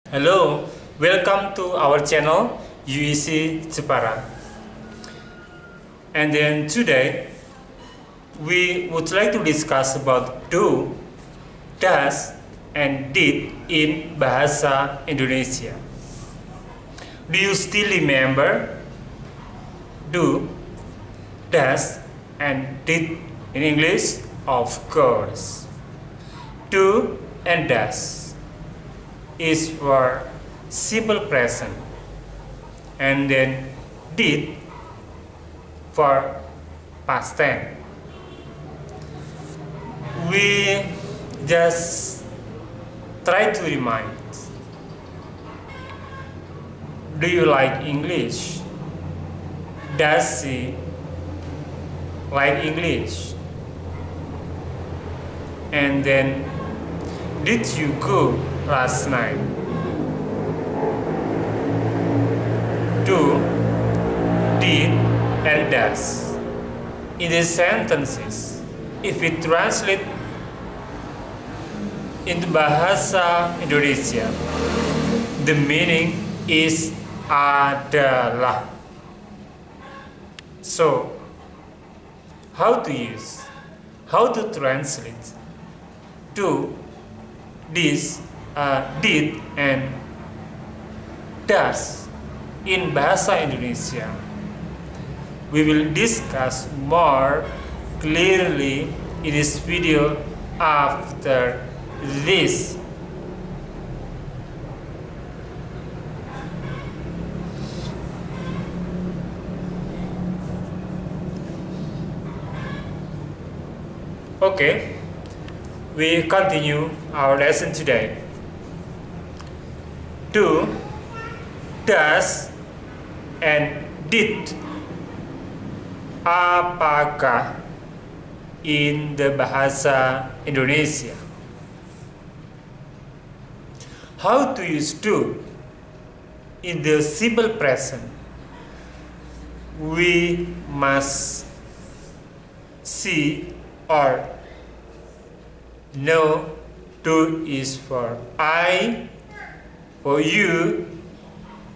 Hello, welcome to our channel U.E.C JEPARA. And then today we would like to discuss about do, does, and did in Bahasa Indonesia. Do you still remember do, does, and did in English? Of course. Do and does is for simple present, and then did for past tense. We just try to remind. Do you like English? Does she like English? And then, did you go last night? Do, did, and does. In the sentences, if we translate into Bahasa Indonesia, the meaning is adalah. So, how to use? How to translate do, this, did, and does in Bahasa Indonesia? We will discuss more clearly in this video after this. Okay, we continue our lesson today. Do, does, and did. Apakah in the Bahasa Indonesia? How to use do in the simple present? We must see or know do is for I, for you,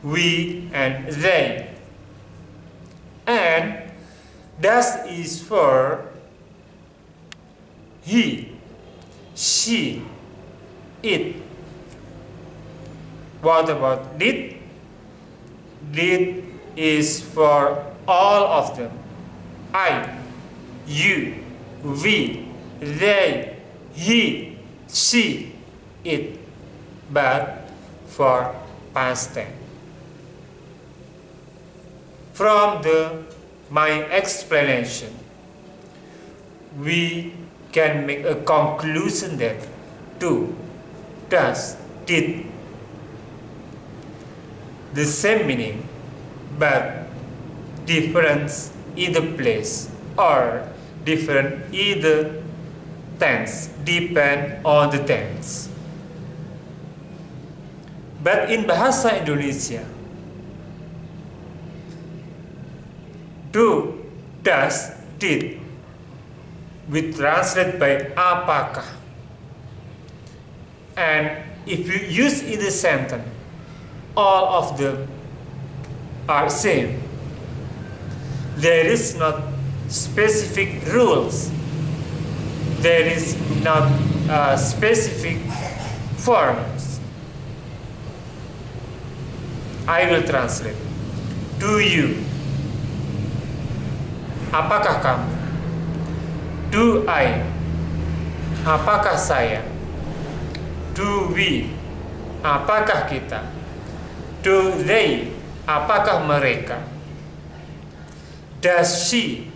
we, and they. And does is for he, she, it. What about did? Did is for all of them. I, you, we, they, he, she, it. But for past tense. From my explanation, we can make a conclusion that do, does, did the same meaning, but different in the place or different in the tense, depend on the tense. But in Bahasa Indonesia, do, does, did, we translate by apakah. And if you use in the sentence, all of them are same. There is not specific rules. There is not specific forms. I will translate. Do you? Apakah kamu? Do I? Apakah saya? Do we? Apakah kita? Do they? Apakah mereka? Does she?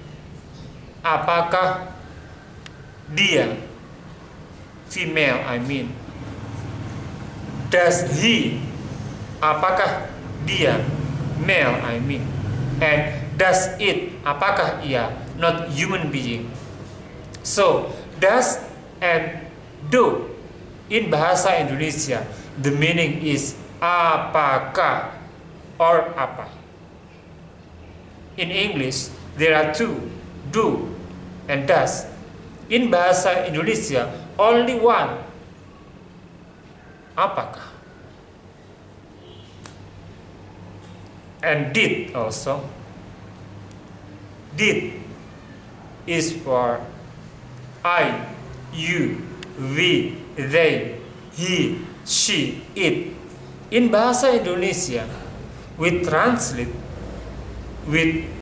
Apakah dia? Female, I mean. Does he? Apakah dia? Male, I mean. And does it? Apakah ia? Not human being. So, does and do in Bahasa Indonesia, the meaning is apakah or apa. In English, there are two, do and does. In Bahasa Indonesia, only one, apakah. and did also. Did is for I, you, we, they, he, she, it. In Bahasa Indonesia, we translate with